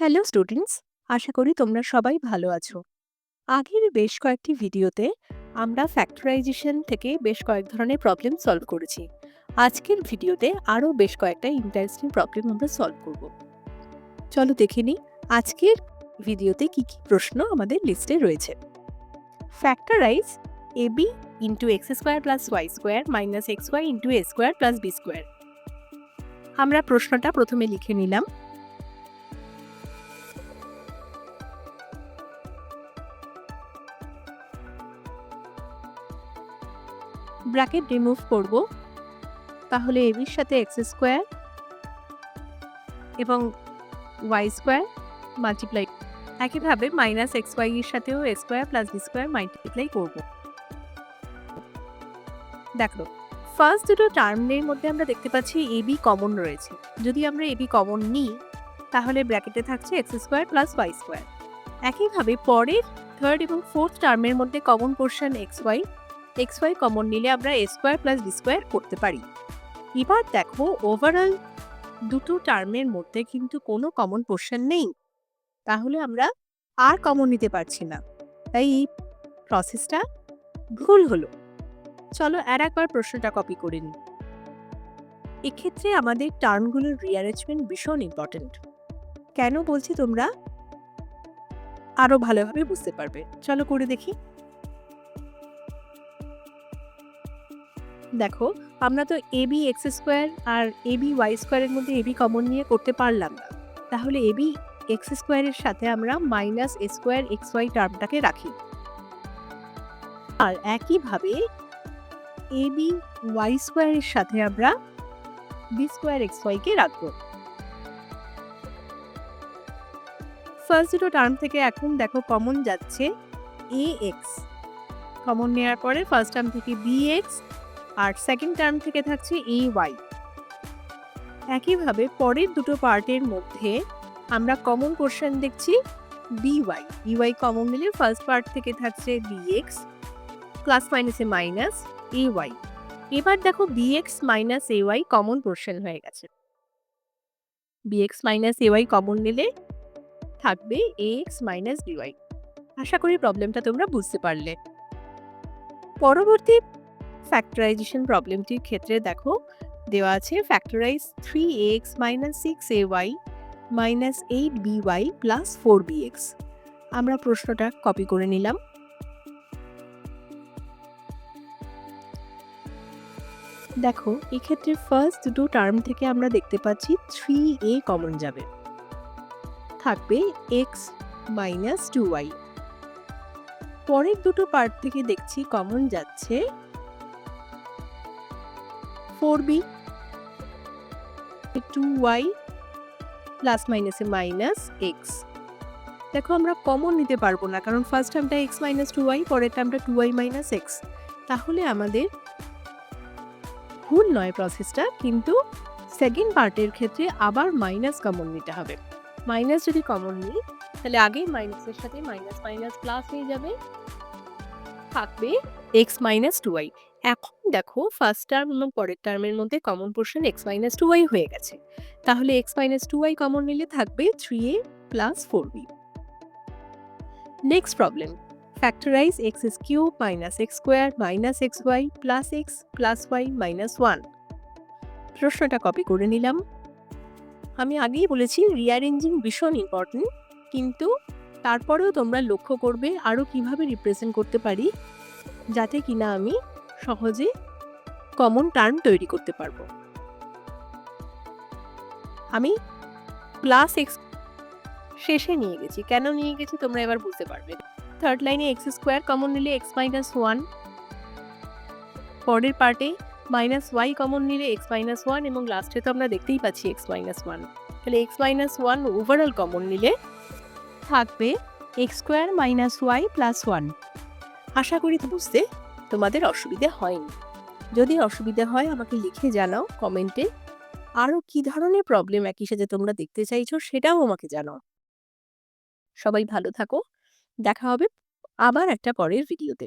Hello students, আশা করি তোমরা সবাই ভালো আছো। আগের বেশ কয়েকটি ভিডিওতে আমরা ফ্যাক্টরাইজেশন থেকে বেশ কয়েক ধরনের প্রবলেম সলভ করেছি। আজকের ভিডিওতে আরও বেশ কয়েকটা ইন্টারেস্টিং প্রবলেম আমরা সলভ করব। চলো দেখে নিই আজকের ভিডিওতে কি কি প্রশ্ন আমাদের লিস্টে রয়েছে। Factorise AB into X square plus Y square minus X Y into A square plus B square. আমরা প্রশ্নটা প্রথমে লিখে নিলাম। ব্র্যাকেট রিমুভ করব, তাহলে এবির সাথে এক্স স্কোয়ার এবং ওয়াই স্কোয়ার মাল্টিপ্লাই, একইভাবে মাইনাস এক্স ওয়াই এর সাথেও A square plus B square multiply করব। দেখো ফার্স্ট দুটো টার্মের মধ্যে আমরা দেখতে পাচ্ছি এবি কমন রয়েছে। যদি আমরা এবি কমন নিই তাহলে ব্র্যাকেটে থাকছে x square plus Y square. একইভাবে পরের থার্ড এবং ফোর্থ টার্মের মধ্যে common portion x y common নিলে আমরা a square plus B square করতে পারি। এবার দেখো ওভারঅল দুটো টার্মের মধ্যে কিন্তু কোনো কমন পোর্শন নেই, তাহলে আমরা আর কমন নিতে পারছি না, তাই এই প্রসেসটা ভুল হলো। চলো আর একবার প্রশ্নটা কপি করে নিই। এক্ষেত্রে আমাদের টার্মগুলোর রিঅ্যারেঞ্জমেন্ট ভীষণ ইম্পর্টেন্ট। কেন বলছি তোমরা আরো ভালোভাবে বুঝতে পারবে। চলো করে দেখি। দেখো আমরা তো এবি এক্স স্কোয়ার আর এবি ওয়াই স্কোয়ারের মধ্যে এবি কমন নিয়ে করতে পারলাম না, তাহলে এবি এক্স স্কোয়ারের সাথে আমরা মাইনাস এ স্কোয়ার এক্স ওয়াই টার্মটাকে রাখি। আর একইভাবে এবি ওয়াই স্কোয়ারের সাথে আমরা বি স্কোয়ার এক্স ওয়াই কে রাখবো। ফার্স্ট দুটো টার্ম থেকে এখন দেখো কমন যাচ্ছে এ এক্স, কমন নেওয়ার পরে ফার্স্ট টার্ম থেকে বি এক্স আর সেকেন্ড টার্ম থেকে থাকছে এ ওয়াই। একইভাবে পরের দুটো পার্টের মধ্যে আমরা কমন পোর্শন দেখছি বিওয়াই কমন নিলে ফার্স্ট পার্ট থেকে থাকছে বিএক্স প্লাস মাইনাসে মাইনাস এ ওয়াই। এবার দেখো bx minus A Y common portion হয়ে গেছে। Bx minus A Y common নিলে থাকবে এ এক্স মাইনাস বিওয়াই। আশা করি প্রবলেমটা তোমরা বুঝতে পারলে। পরবর্তী ফ্যাক্টরাইজেশন প্রবলেমটির ক্ষেত্রে দেখো দেওয়া আছে factorise 3ax minus 6ay minus 8by plus 4bx। আমরা প্রশ্নটা কপি করে নিলাম। দেখো এক্ষেত্রে ফার্স্ট দুটো টার্ম থেকে আমরা দেখতে পাচ্ছি 3a কমন যাবে, থাকবে x মাইনাস 2y। পরের দুটো পার্ট থেকে দেখছি কমন যাচ্ছে 4b 2y প্লাস মাইনাসে মাইনাস x। দেখো আমরা কমন নিতে পারবো না, কারণ ফার্স্ট টার্মটা x মাইনাস 2y, পরের টার্মটা 2y মাইনাস x। তাহলে আমাদের ভুল নয় প্রসেসটা, কিন্তু সেকেন্ড পার্টের ক্ষেত্রে আবার মাইনাস কমন নিতে হবে। মাইনাস যদি কমন নিই তাহলে আগে মাইনাসের সাথে মাইনাস মাইনাস প্লাস হয়ে যাবে, থাকবে x মাইনাস 2y। এখন দেখো ফার্স্ট টার্ম এবং পরের টার্মের মধ্যে common portion x minus 2y হয়ে গেছে, তাহলে x মাইনাস 2y কমন নিলে থাকবে 3a plus 4b। Next problem factorise x cube minus x square minus xy plus x plus y minus 1। প্রশ্নটা কপি করে নিলাম। আমি আগেই বলেছি রিঅ্যারেঞ্জিং ভীষণ ইম্পর্টেন্ট, কিন্তু তারপরেও তোমরা লক্ষ্য করবে আরও কিভাবে রিপ্রেজেন্ট করতে পারি, যাতে কিনা আমি সহজে কমন টার্ম তৈরি করতে পারবো। আমি প্লাস এক্স শেষে নিয়ে গেছি, কেন নিয়ে গেছি তোমরা এবার বুঝতে পারবে। থার্ড লাইনে এক্স স্কোয়ার কমন নিলে এক্স মাইনাস 1, পরের পার্টে মাইনাস ওয়াই কমন নিলে এক্স মাইনাস 1 এবং লাস্টে তো আমরা দেখতেই পাচ্ছি এক্স মাইনাস 1। তাহলে এক্স মাইনাস 1 ওভারঅল কমন নিলে থাকবে x square minus y plus 1। আশা করি বুঝতে তোমাদের অসুবিধে হয়নি। যদি অসুবিধা হয় আমাকে লিখে জানাও কমেন্টে। আরও কি ধরনের প্রবলেম একই সাথে তোমরা দেখতে চাইছো সেটাও আমাকে জানাও। সবাই ভালো থাকো, দেখা হবে আবার একটা পরের ভিডিওতে।